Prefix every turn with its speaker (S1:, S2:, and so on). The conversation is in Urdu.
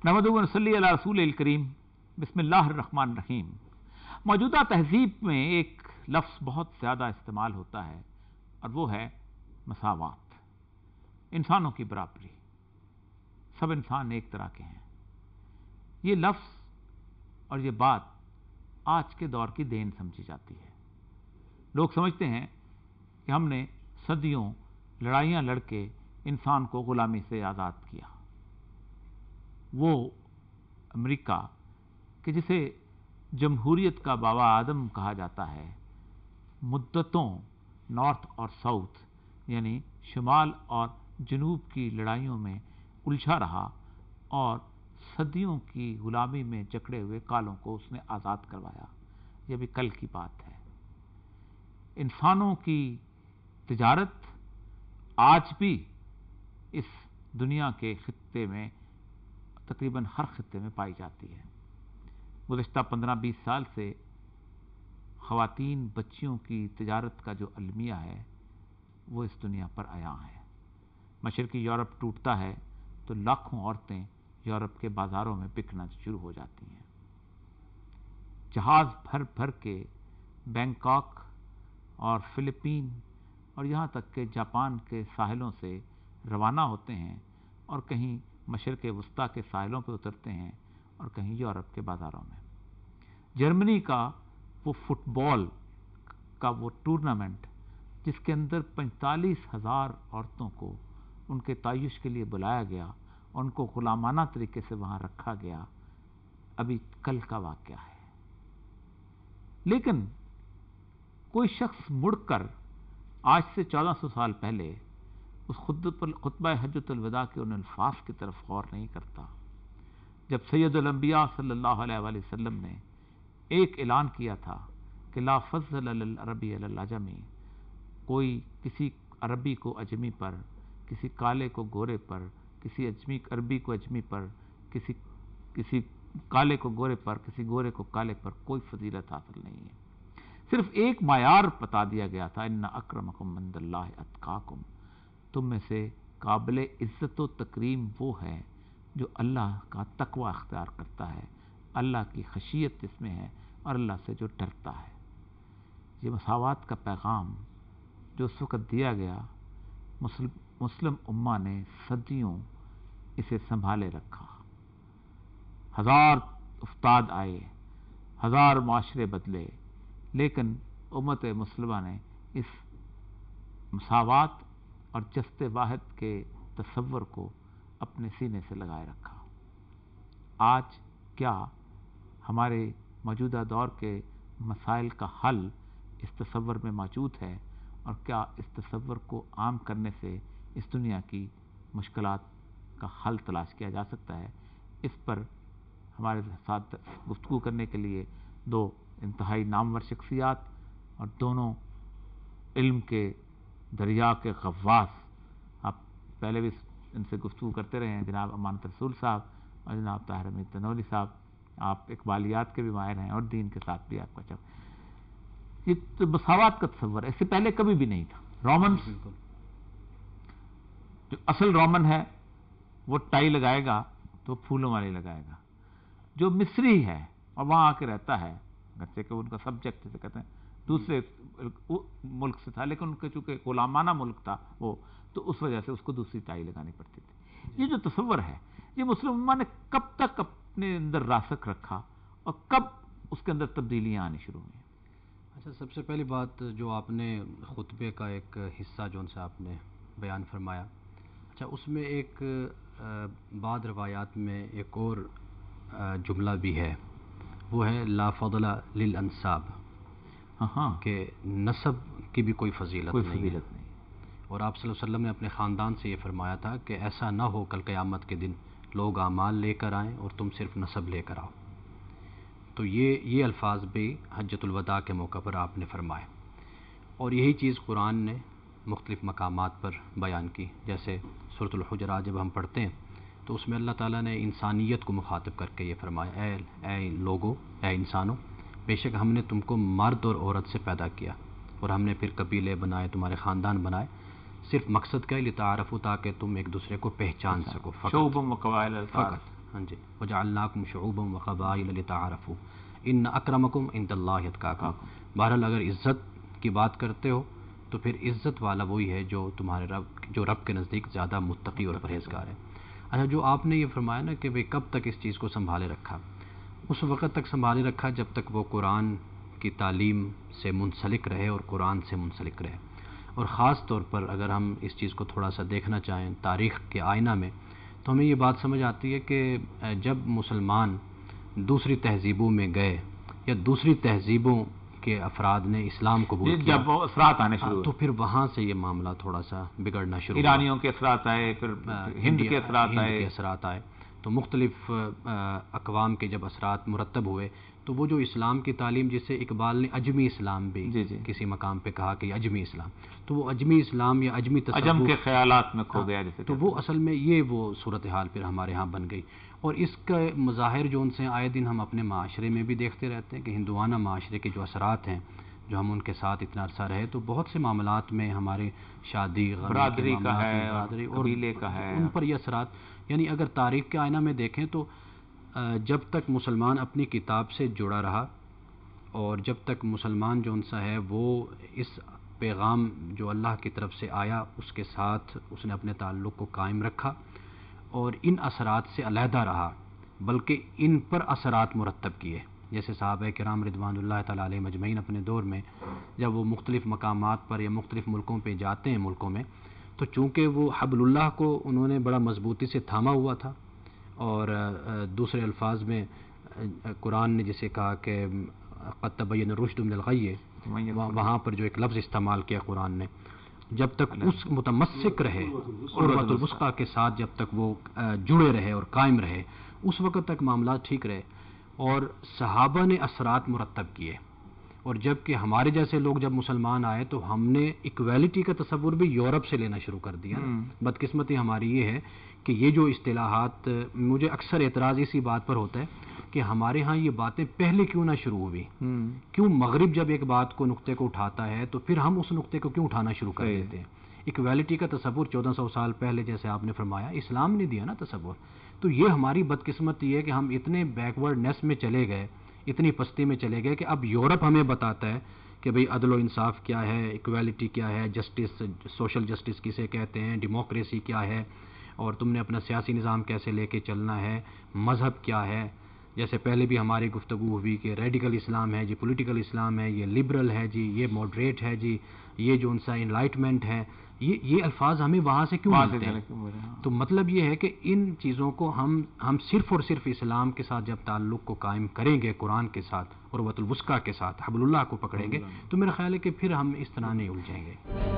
S1: نحمدہ و نصلی علی رسول الکریم بسم اللہ الرحمن الرحیم۔ موجودہ تہذیب میں ایک لفظ بہت زیادہ استعمال ہوتا ہے اور وہ ہے مساوات، انسانوں کی برابری، سب انسان ایک طرح کے ہیں۔ یہ لفظ اور یہ بات آج کے دور کی دین سمجھی جاتی ہے۔ لوگ سمجھتے ہیں کہ ہم نے صدیوں لڑائیاں لڑ کے انسان کو غلامی سے آزاد کیا۔ وہ امریکہ کہ جسے جمہوریت کا بابا آدم کہا جاتا ہے، مدتوں نارتھ اور ساؤتھ یعنی شمال اور جنوب کی لڑائیوں میں الجھا رہا اور صدیوں کی غلامی میں جکڑے ہوئے کالوں کو اس نے آزاد کروایا، یہ بھی کل کی بات ہے۔ انسانوں کی تجارت آج بھی اس دنیا کے خطے میں تقریباً ہر خطے میں پائی جاتی ہے۔ گزشتہ 15-20 سال سے خواتین بچیوں کی تجارت کا جو المیہ ہے وہ اس دنیا پر عیاں ہے۔ مشرقی یورپ ٹوٹتا ہے تو لاکھوں عورتیں یورپ کے بازاروں میں بکنا شروع ہو جاتی ہیں۔ جہاز بھر بھر کے بینکاک اور فلپین اور یہاں تک کہ جاپان کے ساحلوں سے روانہ ہوتے ہیں اور کہیں مشرق وسطیٰ کے ساحلوں پہ اترتے ہیں اور کہیں یورپ کے بازاروں میں۔ جرمنی کا وہ فٹ بال کا وہ ٹورنامنٹ جس کے اندر 45,000 عورتوں کو ان کے تعیش کے لیے بلایا گیا اور ان کو غلامانہ طریقے سے وہاں رکھا گیا، ابھی کل کا واقعہ ہے۔ لیکن کوئی شخص مڑ کر آج سے 1400 سال پہلے اس خطبہ حجۃ الوداع کے ان الفاظ کی طرف غور نہیں کرتا جب سید الانبیاء صلی اللہ علیہ وآلہ وسلم نے ایک اعلان کیا تھا کہ لا فضل علی العربی علی العجمی، کوئی کسی عربی کو اجمی پر، کسی کالے کو گورے پر، کسی عربی کو اجمی پر، کسی کالے کو گورے پر، کسی گورے کو کالے پر کوئی فضیلت حاصل نہیں ہے۔ صرف ایک معیار بتا دیا گیا تھا، ان اکرمکم عند اللہ اتقاکم، تم میں سے قابل عزت و تکریم وہ ہے جو اللہ کا تقوی اختیار کرتا ہے، اللہ کی خشیت جس میں ہے اور اللہ سے جو ڈرتا ہے۔ یہ مساوات کا پیغام جو اس وقت دیا گیا، مسلم امہ نے صدیوں اسے سنبھالے رکھا۔ ہزار افتاد آئے، ہزار معاشرے بدلے، لیکن امت مسلمہ نے اس مساوات اور جست واحد کے تصور کو اپنے سینے سے لگائے رکھا۔ آج کیا ہمارے موجودہ دور کے مسائل کا حل اس تصور میں موجود ہے، اور کیا اس تصور کو عام کرنے سے اس دنیا کی مشکلات کا حل تلاش کیا جا سکتا ہے؟ اس پر ہمارے ساتھ گفتگو کرنے کے لیے دو انتہائی نامور شخصیات اور دونوں علم کے دریا کے غواص، آپ پہلے بھی ان سے گفتگو کرتے رہے ہیں، جناب امانت رسول صاحب اور جناب طاہر حمید تنولی صاحب۔ آپ اقبالیات کے بھی ماہر ہیں اور دین کے ساتھ بھی آپ کا یہ تو مساوات کا تصور ہے، اس سے پہلے کبھی بھی نہیں تھا۔ رومنس، جو اصل رومن ہے وہ ٹائی لگائے گا تو پھولوں والی لگائے گا۔ جو مصری ہے اور وہاں آ کے رہتا ہے، گرچہ کہ ان کا سبجیکٹ جسے کہتے ہیں دوسرے ملک سے تھا، لیکن ان کا چونکہ غلامانہ ملک تھا وہ، تو اس وجہ سے اس کو دوسری ٹائی لگانی پڑتی تھی۔ یہ جو تصور ہے یہ مسلم امہ نے کب تک اپنے اندر راسخ رکھا اور کب اس کے اندر تبدیلیاں آنی شروع ہوئیں؟
S2: اچھا، سب سے پہلی بات جو آپ نے خطبے کا ایک حصہ جو ان سے آپ نے بیان فرمایا، اچھا اس میں ایک بعض روایات میں ایک اور جملہ بھی ہے، وہ ہے لا فضل للانساب، کہ نسب کی بھی کوئی فضیلت نہیں ہے۔ اور آپ صلی اللہ علیہ وسلم نے اپنے خاندان سے یہ فرمایا تھا کہ ایسا نہ ہو کل قیامت کے دن لوگ اعمال لے کر آئیں اور تم صرف نسب لے کر آؤ۔ تو یہ الفاظ بھی حجۃ الوداع کے موقع پر آپ نے فرمائے، اور یہی چیز قرآن نے مختلف مقامات پر بیان کی۔ جیسے سورۃ الحجرات جب ہم پڑھتے ہیں تو اس میں اللہ تعالیٰ نے انسانیت کو مخاطب کر کے یہ فرمایا، اے لوگو، اے انسانوں، بے شک ہم نے تم کو مرد اور عورت سے پیدا کیا اور ہم نے پھر قبیلے بنائے، تمہارے خاندان بنائے، صرف مقصد کیا ہے؟ لتعارفوا، تاکہ تم ایک دوسرے کو پہچان سکو، فقط۔ ہاں جی، وجعلناکم شعوبا وقبائل لتعارفوا ان اکرمکم عند اللہ اتقاکم. بہرحال اگر عزت کی بات کرتے ہو تو پھر عزت والا وہی ہے جو تمہارے رب کے نزدیک زیادہ متقی اور پرہیزگار ہے. اچھا، جو آپ نے یہ فرمایا نا کہ بھئی کب تک اس چیز کو سنبھالے رکھا، اس وقت تک سنبھالے رکھا جب تک وہ قرآن کی تعلیم سے منسلک رہے اور قرآن سے منسلک رہے. اور خاص طور پر اگر ہم اس چیز کو تھوڑا سا دیکھنا چاہیں تاریخ کے آئینہ میں، تو ہمیں یہ بات سمجھ آتی ہے کہ جب مسلمان دوسری تہذیبوں میں گئے یا دوسری تہذیبوں کے افراد نے اسلام قبول کیا،
S1: جب وہ اثرات آنے شروع
S2: تو پھر وہاں سے یہ معاملہ تھوڑا سا بگڑنا شروع ہوا.
S1: ایرانیوں کے اثرات آئے، پھر ہند کے اثرات آئے.
S2: تو مختلف اقوام کے جب اثرات مرتب ہوئے تو وہ جو اسلام کی تعلیم، جسے اقبال نے اجمی اسلام بھی کسی مقام پہ کہا کہ اجمی اسلام، تو وہ اجمی اسلام یا اجمی تصور
S1: عجم کے خیالات میں کھو گیا جیسے،
S2: تو وہ اصل میں یہ وہ صورتحال پھر ہمارے ہاں بن گئی. اور اس کا مظاہر جو ان سے آئے دن ہم اپنے معاشرے میں بھی دیکھتے رہتے ہیں کہ ہندوانہ معاشرے کے جو اثرات ہیں، جو ہم ان کے ساتھ اتنا عرصہ رہے، تو بہت سے معاملات میں ہمارے شادی
S1: برادری کا ہے
S2: اور
S1: قبیلے کا ہے،
S2: ان پر یہ اثرات. یعنی اگر تاریخ کے آئینہ میں دیکھیں تو جب تک مسلمان اپنی کتاب سے جڑا رہا اور جب تک مسلمان جو ان سا ہے وہ اس پیغام جو اللہ کی طرف سے آیا اس کے ساتھ اس نے اپنے تعلق کو قائم رکھا اور ان اثرات سے علیحدہ رہا، بلکہ ان پر اثرات مرتب کیے. جیسے صحابہ کرام رضوان اللہ تعالیٰ علیہ مجمعین اپنے دور میں جب وہ مختلف مقامات پر یا مختلف ملکوں پہ جاتے ہیں ملکوں میں، تو چونکہ وہ حبل اللہ کو انہوں نے بڑا مضبوطی سے تھاما ہوا تھا، اور دوسرے الفاظ میں قرآن نے جسے کہا کہ قد تبین الرشد من الغی، وہاں پر جو ایک لفظ استعمال کیا قرآن نے، جب تک اس متمسک رہے عروۃ الوثقی کے ساتھ، جب تک وہ جڑے رہے اور قائم رہے، اس وقت تک معاملات ٹھیک رہے اور صحابہ نے اثرات مرتب کیے. اور جب کہ ہمارے جیسے لوگ جب مسلمان آئے تو ہم نے ایکویلٹی کا تصور بھی یورپ سے لینا شروع کر دیا. بدقسمتی ہماری یہ ہے کہ یہ جو اصطلاحات، مجھے اکثر اعتراض اسی بات پر ہوتا ہے کہ ہمارے ہاں یہ باتیں پہلے کیوں نہ شروع ہوئی. کیوں مغرب جب ایک بات کو نقطے کو اٹھاتا ہے تو پھر ہم اس نقطے کو کیوں اٹھانا شروع کر دیتے ہیں. ایکویلٹی کا تصور 1400 سال پہلے جیسے آپ نے فرمایا اسلام نے دیا نا تصور. تو یہ ہماری بدقسمتی ہے کہ ہم اتنے بیکورڈنیس میں چلے گئے، اتنی پستی میں چلے گئے کہ اب یورپ ہمیں بتاتا ہے کہ بھئی عدل و انصاف کیا ہے، ایکویلٹی کیا ہے، جسٹس، سوشل جسٹس کسے کہتے ہیں، ڈیموکریسی کیا ہے، اور تم نے اپنا سیاسی نظام کیسے لے کے چلنا ہے، مذہب کیا ہے. جیسے پہلے بھی ہماری گفتگو ہوئی کہ ریڈیکل اسلام ہے جی، پولیٹیکل اسلام ہے، یہ لبرل ہے جی، یہ ماڈریٹ ہے جی، یہ جو ان سا انلائٹمنٹ ہے. یہ الفاظ ہمیں وہاں سے کیوں ملتے ہیں؟ تو مطلب یہ ہے کہ ان چیزوں کو ہم صرف اور صرف اسلام کے ساتھ جب تعلق کو قائم کریں گے، قرآن کے ساتھ، عروۃ الوثقی کے ساتھ، حبل اللہ کو پکڑیں گے، تو میرا خیال ہے کہ پھر ہم اس طرح نہیں الجھیں گے.